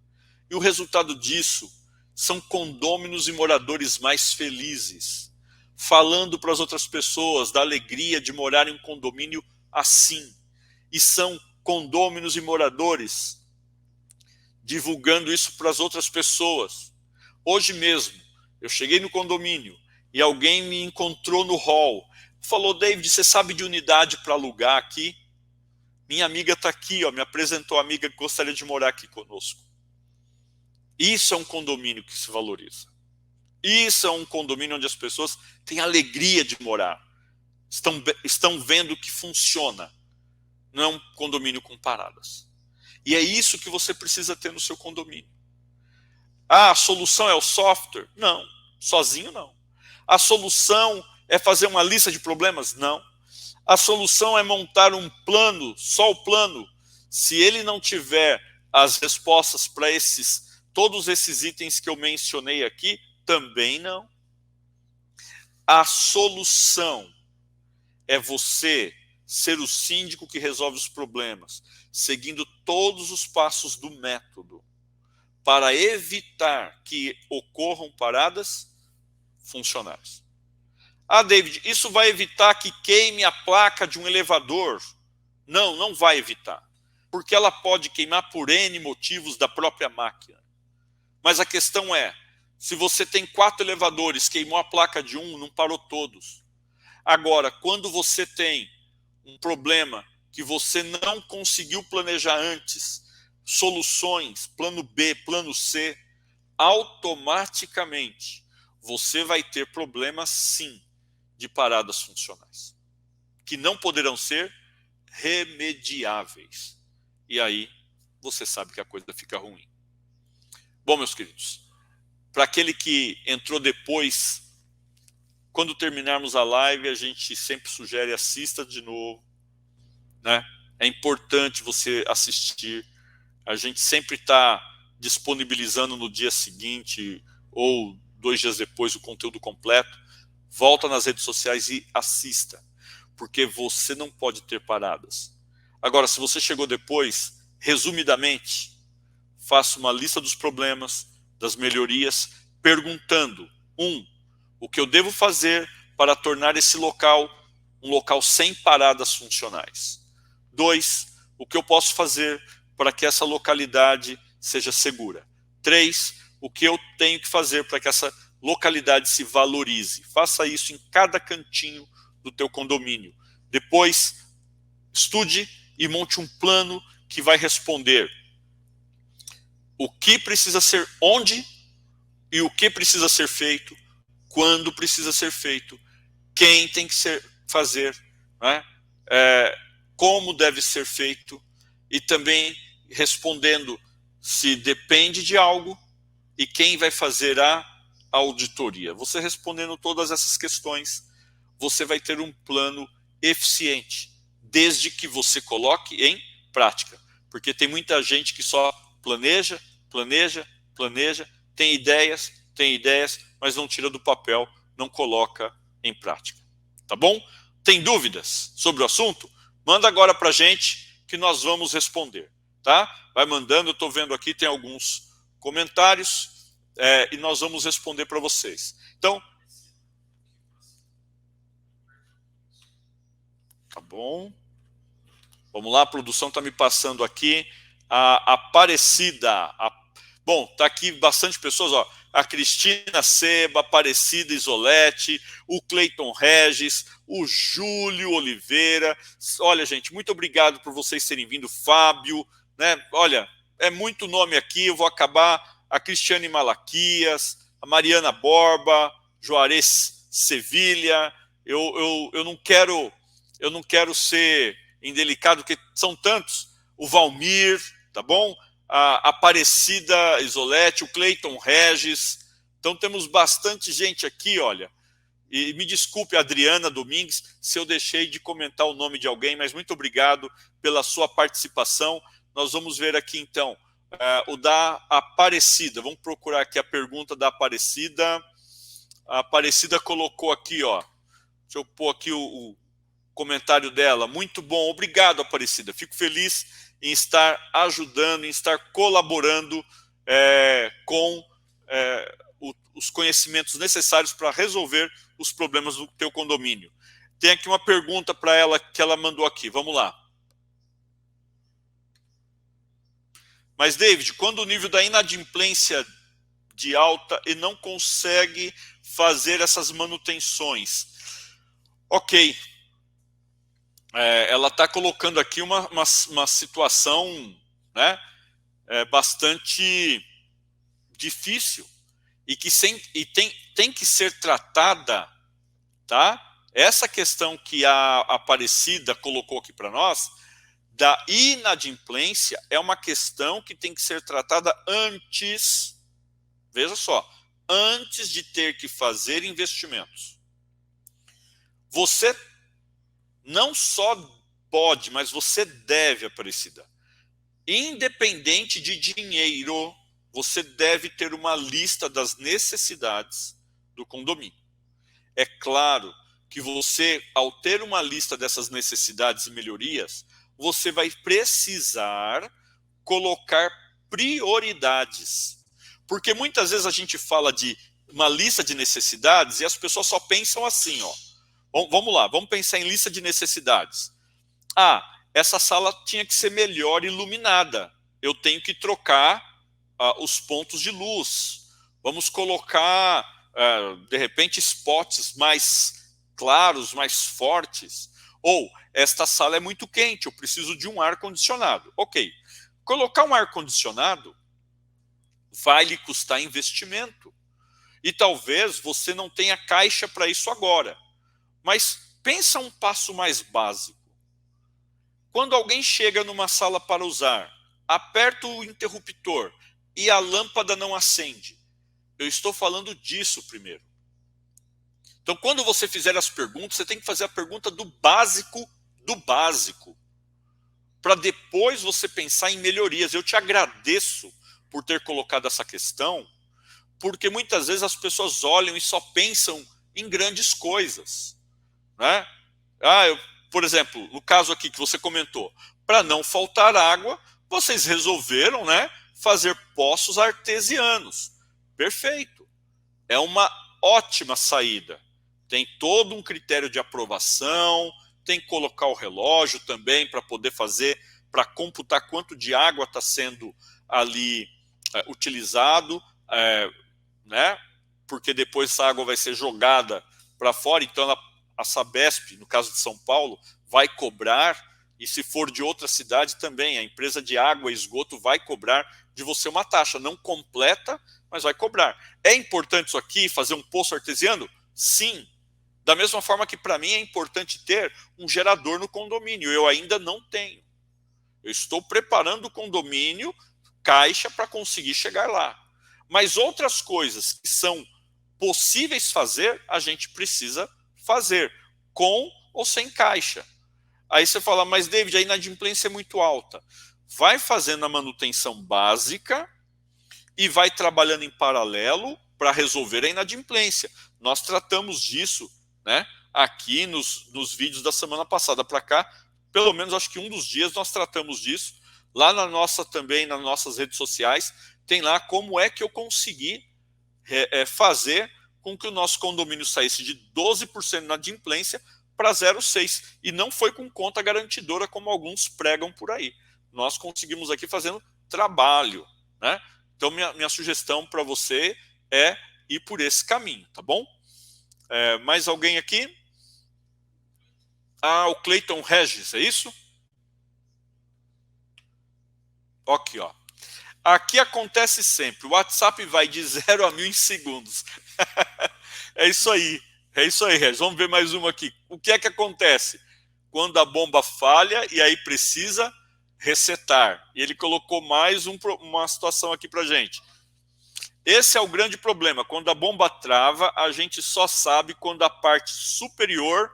E o resultado disso são condôminos e moradores mais felizes, falando para as outras pessoas da alegria de morar em um condomínio assim. E são condôminos e moradores divulgando isso para as outras pessoas. Hoje mesmo, eu cheguei no condomínio e alguém me encontrou no hall. Falou, David, você sabe de unidade para alugar aqui? Minha amiga está aqui, ó, me apresentou a amiga que gostaria de morar aqui conosco. Isso é um condomínio que se valoriza. Isso é um condomínio onde as pessoas têm alegria de morar. Estão vendo que funciona. Não é um condomínio com paradas. E é isso que você precisa ter no seu condomínio. Ah, a solução é o software? Não. Sozinho, não. A solução é fazer uma lista de problemas? Não. A solução é montar um plano, só o plano. Se ele não tiver as respostas para todos esses itens que eu mencionei aqui, também não. A solução é você ser o síndico que resolve os problemas, seguindo todos os passos do método, para evitar que ocorram paradas funcionais. Ah, David, isso vai evitar que queime a placa de um elevador? Não, não vai evitar. Porque ela pode queimar por N motivos da própria máquina. Mas a questão é, se você tem 4 elevadores, queimou a placa de um, não parou todos. Agora, quando você tem um problema que você não conseguiu planejar antes, soluções, plano B, plano C, automaticamente você vai ter problemas, sim, de paradas funcionais, que não poderão ser remediáveis. E aí, você sabe que a coisa fica ruim. Bom, meus queridos, para aquele que entrou depois, quando terminarmos a live, a gente sempre sugere assista de novo, né? É importante você assistir. A gente sempre está disponibilizando no dia seguinte ou 2 dias depois o conteúdo completo. Volta nas redes sociais e assista, porque você não pode ter paradas. Agora, se você chegou depois, resumidamente, faça uma lista dos problemas, das melhorias, perguntando: 1, o que eu devo fazer para tornar esse local um local sem paradas funcionais? 2, o que eu posso fazer para que essa localidade seja segura? 3, o que eu tenho que fazer para que essa localidade se valorize? Faça isso em cada cantinho do teu condomínio. Depois, estude e monte um plano que vai responder o que precisa ser onde e o que precisa ser feito, quando precisa ser feito, quem tem que fazer, né? Como deve ser feito, e também respondendo se depende de algo e quem vai fazer a auditoria. Você respondendo todas essas questões, você vai ter um plano eficiente, desde que você coloque em prática. Porque tem muita gente que só planeja, tem ideias, mas não tira do papel, não coloca em prática. Tá bom? Tem dúvidas sobre o assunto? Manda agora para a gente que nós vamos responder. Tá? Vai mandando, eu estou vendo aqui, tem alguns comentários e nós vamos responder para vocês. Então, tá bom. Vamos lá, a produção está me passando aqui. A Aparecida. Bom, tá aqui bastante pessoas, ó. A Cristina Seba, Aparecida Isolete, o Cleiton Regis, o Júlio Oliveira. Olha, gente, muito obrigado por vocês terem vindo. Fábio, né? Olha, é muito nome aqui, eu vou acabar. A Cristiane Malaquias, a Mariana Borba, Juarez Sevilha. Eu não quero ser indelicado, porque são tantos. O Valmir, tá bom? A Aparecida Isolete, o Cleiton Regis. Então temos bastante gente aqui, olha. E me desculpe, Adriana Domingues, se eu deixei de comentar o nome de alguém, mas muito obrigado pela sua participação. Nós vamos ver aqui, então, o da Aparecida. Vamos procurar aqui a pergunta da Aparecida. A Aparecida colocou aqui, ó. Deixa eu pôr aqui o comentário dela. Muito bom, obrigado, Aparecida. Fico feliz em estar ajudando, em estar colaborando com os conhecimentos necessários para resolver os problemas do teu condomínio. Tem aqui uma pergunta para ela que ela mandou aqui. Vamos lá. Mas, David, quando o nível da inadimplência de alta e não consegue fazer essas manutenções? Ok. Ela está colocando aqui uma situação, né, bastante difícil e tem tem que ser tratada, tá? Essa questão que a Aparecida colocou aqui para nós, da inadimplência, é uma questão que tem que ser tratada antes, veja só, antes de ter que fazer investimentos. Você não só pode, mas você deve, Aparecida. Independente de dinheiro, você deve ter uma lista das necessidades do condomínio. É claro que você, ao ter uma lista dessas necessidades e melhorias, você vai precisar colocar prioridades. Porque muitas vezes a gente fala de uma lista de necessidades e as pessoas só pensam assim, ó. Vamos lá, vamos pensar em lista de necessidades. Ah, essa sala tinha que ser melhor iluminada. Eu tenho que trocar os pontos de luz. Vamos colocar, de repente, spots mais claros, mais fortes. Ou, esta sala é muito quente, eu preciso de um ar-condicionado. Ok. Colocar um ar-condicionado vai lhe custar investimento. E talvez você não tenha caixa para isso agora. Mas pensa um passo mais básico. Quando alguém chega numa sala para usar, aperta o interruptor e a lâmpada não acende. Eu estou falando disso primeiro. Então, quando você fizer as perguntas, você tem que fazer a pergunta do básico, para depois você pensar em melhorias. Eu te agradeço por ter colocado essa questão, porque muitas vezes as pessoas olham e só pensam em grandes coisas, né? Por exemplo, no caso aqui que você comentou, para não faltar água, vocês resolveram, né, fazer poços artesianos. Perfeito. É uma ótima saída. Tem todo um critério de aprovação, tem que colocar o relógio também para poder fazer, para computar quanto de água está sendo ali utilizado, né? Porque depois essa água vai ser jogada para fora, então a Sabesp, no caso de São Paulo, vai cobrar, e se for de outra cidade também, a empresa de água e esgoto vai cobrar de você uma taxa, não completa, mas vai cobrar. É importante isso aqui, fazer um poço artesiano? Sim. Da mesma forma que para mim é importante ter um gerador no condomínio, eu ainda não tenho. Eu estou preparando o condomínio, caixa, para conseguir chegar lá. Mas outras coisas que são possíveis fazer, a gente precisa fazer, com ou sem caixa. Aí você fala, mas David, a inadimplência é muito alta. Vai fazendo a manutenção básica e vai trabalhando em paralelo para resolver a inadimplência. Nós tratamos disso, né, aqui nos vídeos da semana passada para cá, pelo menos acho que um dos dias nós tratamos disso. Lá na nossa também, nas nossas redes sociais, tem lá como é que eu consegui fazer com que o nosso condomínio saísse de 12% na inadimplência para 0,6%. E não foi com conta garantidora, como alguns pregam por aí. Nós conseguimos aqui fazendo trabalho, né? Então, minha sugestão para você é ir por esse caminho, tá bom? Mais alguém aqui? O Cleiton Regis, é isso? Aqui, ó. Aqui acontece sempre, o WhatsApp vai de 0 a 1000 em segundos. É isso aí, Regis. Vamos ver mais uma aqui. O que é que acontece? Quando a bomba falha e aí precisa resetar. E ele colocou mais uma situação aqui pra gente. Esse é o grande problema. Quando a bomba trava, a gente só sabe quando a parte superior...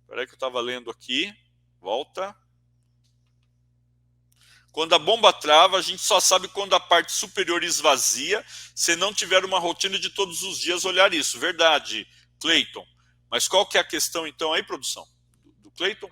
Espera aí que eu estava lendo aqui. Volta. Quando a bomba trava, a gente só sabe quando a parte superior esvazia, se não tiver uma rotina de todos os dias olhar isso. Verdade, Cleiton. Mas qual que é a questão então aí, produção? Do Cleiton?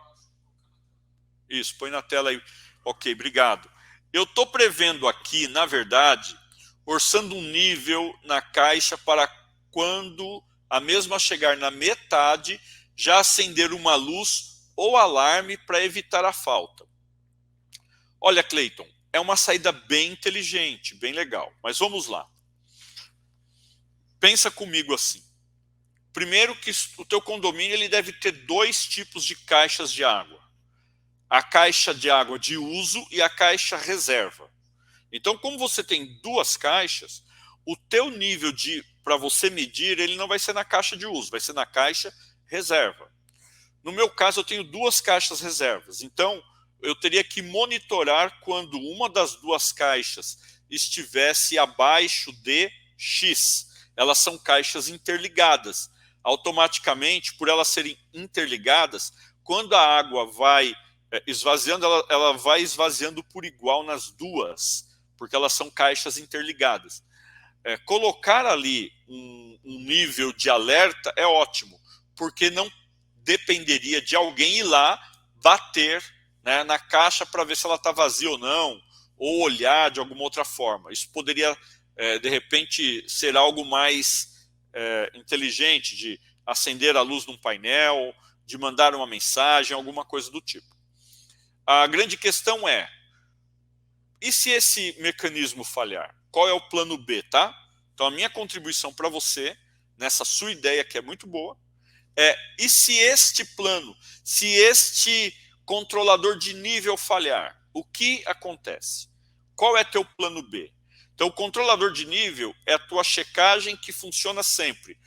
Isso, põe na tela aí. Ok, obrigado. Eu estou prevendo aqui, na verdade, orçando um nível na caixa para quando a mesma chegar na metade, já acender uma luz ou alarme para evitar a falta. Olha, Cleiton, é uma saída bem inteligente, bem legal. Mas vamos lá. Pensa comigo assim. Primeiro que o teu condomínio ele deve ter 2 tipos de caixas de água. A caixa de água de uso e a caixa reserva. Então, como você tem 2 caixas, o teu nível para você medir, ele não vai ser na caixa de uso, vai ser na caixa reserva. No meu caso, eu tenho 2 caixas reservas, então eu teria que monitorar quando uma das 2 caixas estivesse abaixo de X. Elas são caixas interligadas. Automaticamente, por elas serem interligadas, quando a água vai esvaziando, ela vai esvaziando por igual nas 2, porque elas são caixas interligadas. Colocar ali um nível de alerta é ótimo, porque não dependeria de alguém ir lá bater, né, na caixa para ver se ela está vazia ou não, ou olhar de alguma outra forma. Isso poderia, de repente, ser algo mais inteligente, de acender a luz num painel, de mandar uma mensagem, alguma coisa do tipo. A grande questão é, e se esse mecanismo falhar? Qual é o plano B, tá? Então a minha contribuição para você, nessa sua ideia que é muito boa, e se este plano, se este controlador de nível falhar, o que acontece? Qual é teu plano B? Então o controlador de nível é a tua checagem que funciona sempre.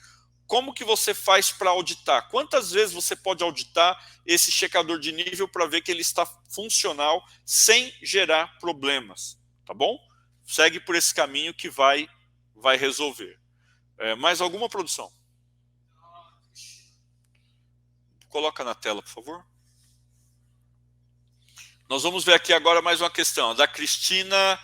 Como que você faz para auditar? Quantas vezes você pode auditar esse checador de nível para ver que ele está funcional sem gerar problemas, tá bom? Segue por esse caminho que vai resolver. Mais alguma, produção? Coloca na tela, por favor. Nós vamos ver aqui agora mais uma questão, da Cristina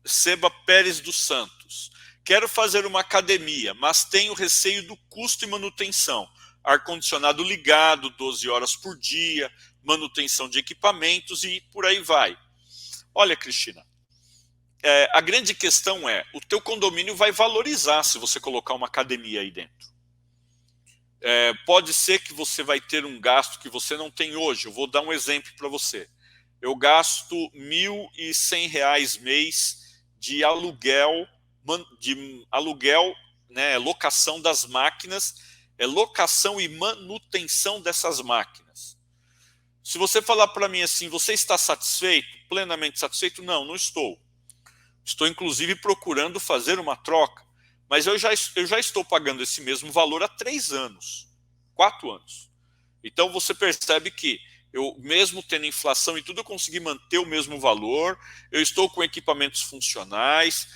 Seba Pérez dos Santos. Quero fazer uma academia, mas tenho receio do custo e manutenção. Ar-condicionado ligado, 12 horas por dia, manutenção de equipamentos e por aí vai. Olha, Cristina, a grande questão é, o teu condomínio vai valorizar se você colocar uma academia aí dentro. Pode ser que você vai ter um gasto que você não tem hoje. Eu vou dar um exemplo para você. Eu gasto R$ 1.100 mês de aluguel, né, locação das máquinas, locação e manutenção dessas máquinas. Se você falar para mim assim, você está satisfeito, plenamente satisfeito? Não, não estou. Estou inclusive procurando fazer uma troca, mas eu já estou pagando esse mesmo valor há 3 anos, 4 anos. Então você percebe que eu, mesmo tendo inflação e tudo, eu consegui manter o mesmo valor, eu estou com equipamentos funcionais,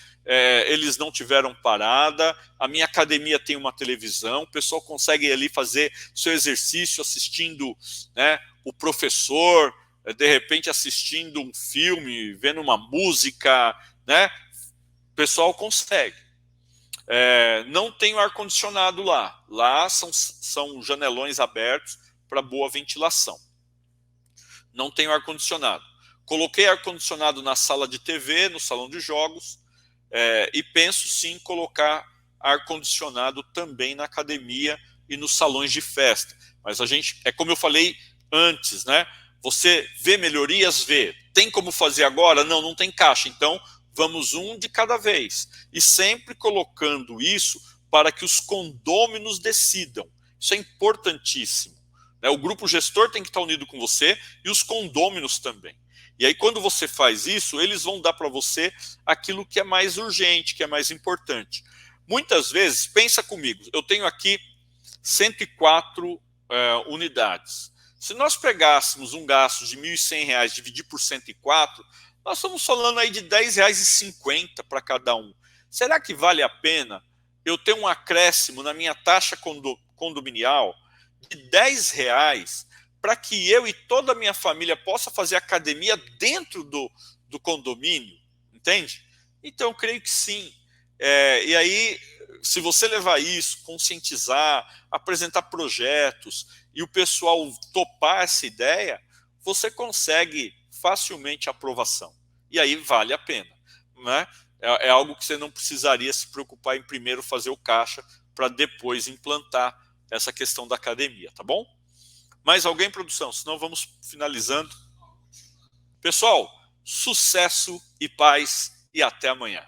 eles não tiveram parada, a minha academia tem uma televisão, o pessoal consegue ali fazer seu exercício assistindo, né, o professor, de repente assistindo um filme, vendo uma música, né, o pessoal consegue. Não tenho ar-condicionado lá são janelões abertos para boa ventilação. Não tenho ar-condicionado. Coloquei ar-condicionado na sala de TV, no salão de jogos, e penso sim colocar ar-condicionado também na academia e nos salões de festa. Mas a gente, como eu falei antes, né? Você vê melhorias? Vê. Tem como fazer agora? Não, não tem caixa. Então, vamos um de cada vez. E sempre colocando isso para que os condôminos decidam. Isso é importantíssimo. O grupo gestor tem que estar unido com você e os condôminos também. E aí, quando você faz isso, eles vão dar para você aquilo que é mais urgente, que é mais importante. Muitas vezes, pensa comigo, eu tenho aqui 104 unidades. Se nós pegássemos um gasto de R$ 1.100 e dividir por 104, nós estamos falando aí de R$ 10,50 para cada um. Será que vale a pena eu ter um acréscimo na minha taxa condominial de R$ 10 para que eu e toda a minha família possa fazer academia dentro do condomínio? Entende? Então, eu creio que sim. E aí, se você levar isso, conscientizar, apresentar projetos e o pessoal topar essa ideia, você consegue facilmente aprovação. E aí vale a pena, né? É algo que você não precisaria se preocupar em primeiro fazer o caixa para depois implantar essa questão da academia, tá bom? Mais alguém, produção? Senão vamos finalizando. Pessoal, sucesso e paz e até amanhã.